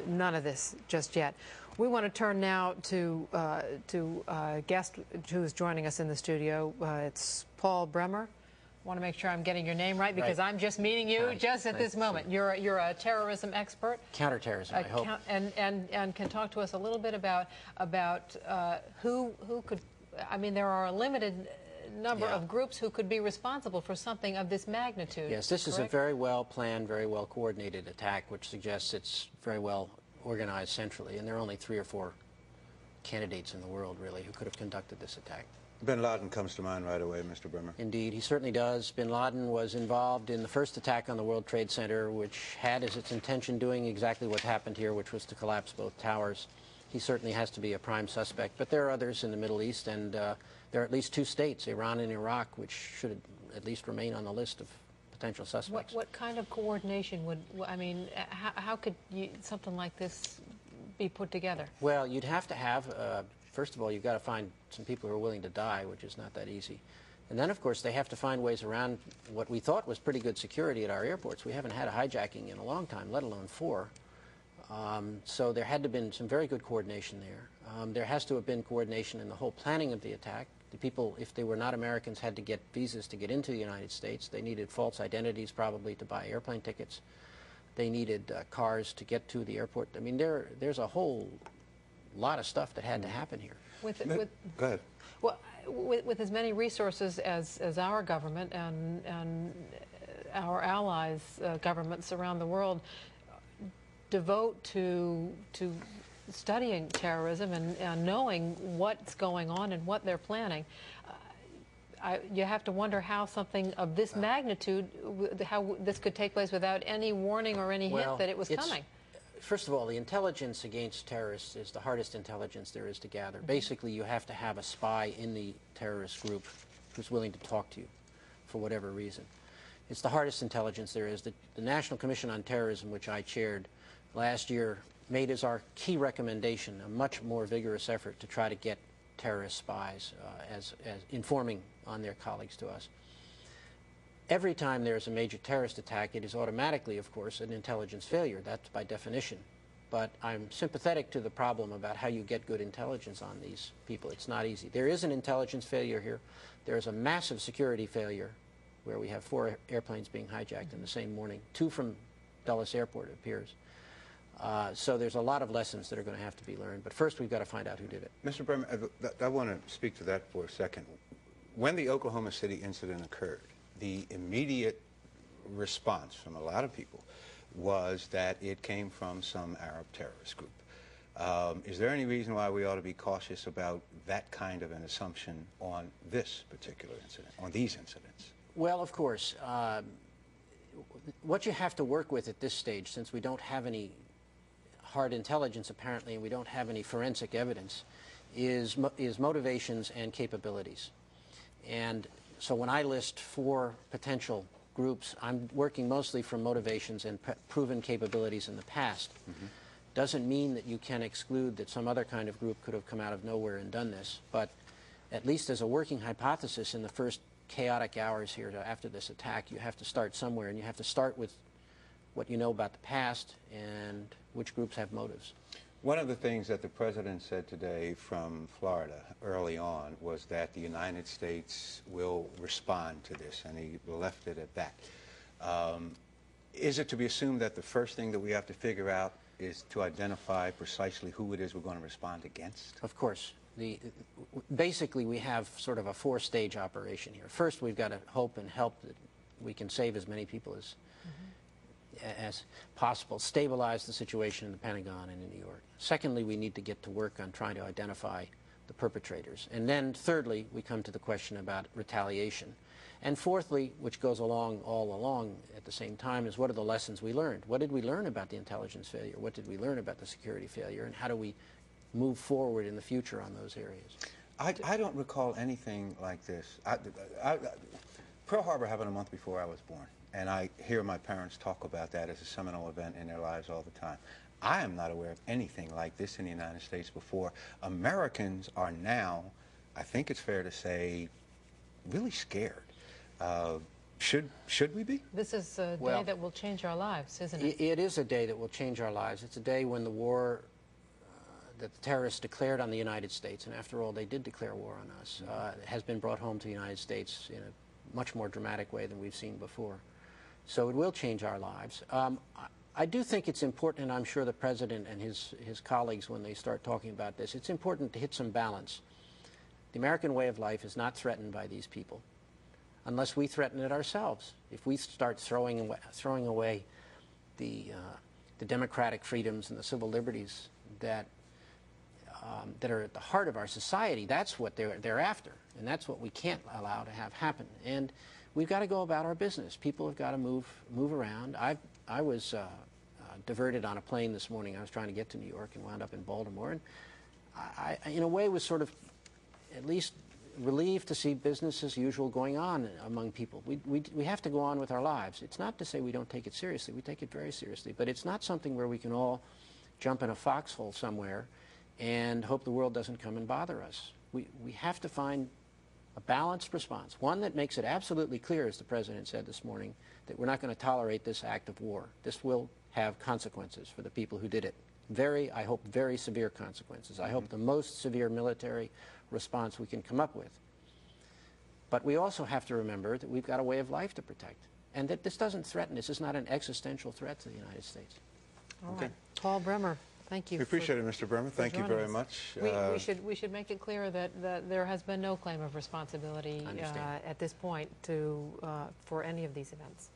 None of this just yet. We want to turn now to a guest who is joining us in the studio. It's Paul Bremer. I want to make sure I'm getting your name right because I'm just meeting you just at this moment. You're a terrorism expert. Counter-terrorism, I hope. And can talk to us a little bit about who could. I mean, there are a limited number of groups who could be responsible for something of this magnitude. Yes, this is a very well planned, very well coordinated attack, which suggests it's very well organized centrally, and there are only 3 or 4 candidates in the world, really, who could have conducted this attack. Bin Laden comes to mind right away, Mr. Bremer. Indeed, he certainly does. Bin Laden was involved in the first attack on the World Trade Center, which had as its intention doing exactly what happened here, which was to collapse both towers. He certainly has to be a prime suspect, but there are others in the Middle East, and there are at least 2 states, Iran and Iraq, which should at least remain on the list of potential suspects. What kind of coordination would, I mean, how could something like this be put together? Well, you'd have to have, first of all, you've got to find some people who are willing to die, which is not that easy. And then, of course, they have to find ways around what we thought was pretty good security at our airports. We haven't had a hijacking in a long time, let alone 4. So there had to have been some very good coordination there. There has to have been coordination in the whole planning of the attack. The people, if they were not Americans, had to get visas to get into the United States. They needed false identities probably to buy airplane tickets. They needed cars to get to the airport. I mean, there's a whole lot of stuff that had to happen here. Go ahead. Well, with as many resources as our government and our allies' governments around the world devote to studying terrorism and knowing what's going on and what they're planning, you have to wonder how something of this magnitude, how this could take place without any warning or any hint that it was coming. First of all, the intelligence against terrorists is the hardest intelligence there is to gather. Basically, you have to have a spy in the terrorist group who's willing to talk to you for whatever reason. It's the hardest intelligence there is. The National Commission on Terrorism, which I chaired last year, made as our key recommendation a much more vigorous effort to try to get terrorist spies as informing on their colleagues to us. Every time there's a major terrorist attack, it is automatically, of course, an intelligence failure. That's by definition. But I'm sympathetic to the problem about how you get good intelligence on these people. It's not easy. There is an intelligence failure here. There is a massive security failure where we have 4 airplanes being hijacked in the same morning, 2 from Dulles Airport, it appears. So there's a lot of lessons that are going to have to be learned. But first, we've got to find out who did it. Mr. Bremer, I want to speak to that for a second. When the Oklahoma City incident occurred, the immediate response from a lot of people was that it came from some Arab terrorist group. Is there any reason why we ought to be cautious about that kind of an assumption on this particular incident, on these incidents? Well, of course. What you have to work with at this stage, since we don't have any hard intelligence apparently and we don't have any forensic evidence, is motivations and capabilities. And so when I list 4 potential groups, I'm working mostly from motivations and proven capabilities in the past. Doesn't mean that you can exclude that some other kind of group could have come out of nowhere and done this, but at least as a working hypothesis in the first chaotic hours here after this attack, you have to start somewhere, and you have to start with what you know about the past and which groups have motives. One of the things that the President said today from Florida early on was that the United States will respond to this, and he left it at that. Is it to be assumed that the first thing that we have to figure out is to identify precisely who it is we're going to respond against? Of course. Basically, we have sort of a 4-stage operation here. First, we've got to hope and help that we can save as many people as possible, stabilize the situation in the Pentagon and in New York. Secondly, we need to get to work on trying to identify the perpetrators. And then thirdly, we come to the question about retaliation. And fourthly, which goes along all along at the same time, is what are the lessons we learned? What did we learn about the intelligence failure? What did we learn about the security failure? And how do we move forward in the future on those areas? I don't recall anything like this. Pearl Harbor happened a month before I was born, and I hear my parents talk about that as a seminal event in their lives all the time. I am not aware of anything like this in the United States before. Americans are now, I think it's fair to say, really scared. Should we be? This is a day Well, that will change our lives, isn't it? It is a day that will change our lives. It's a day when the war that the terrorists declared on the United States, and after all, they did declare war on us, has been brought home to the United States in a much more dramatic way than we've seen before. So it will change our lives. I do think it's important, and I'm sure the President and his colleagues, when they start talking about this, it's important to hit some balance. The American way of life is not threatened by these people unless we threaten it ourselves. If we start throwing away the democratic freedoms and the civil liberties that are at the heart of our society, that's what they're after, and that's what we can't allow to have happen. And we've got to go about our business. People have got to move around. I was diverted on a plane this morning. I was trying to get to New York and wound up in Baltimore, and I in a way was sort of at least relieved to see business as usual going on among people. We have to go on with our lives. It's not to say we don't take it seriously. We take it very seriously, but it's not something where we can all jump in a foxhole somewhere and hope the world doesn't come and bother us. We have to find a balanced response, one that makes it absolutely clear, as the President said this morning, that we're not going to tolerate this act of war. This will have consequences for the people who did it. I hope, very severe consequences. I hope the most severe military response we can come up with. But we also have to remember that we've got a way of life to protect, and that this doesn't threaten. This is not an existential threat to the United States. All right. Paul Bremer, thank you. We appreciate it, Mr. Bremer. Thank you very much. We should make it clear that there has been no claim of responsibility at this point for any of these events.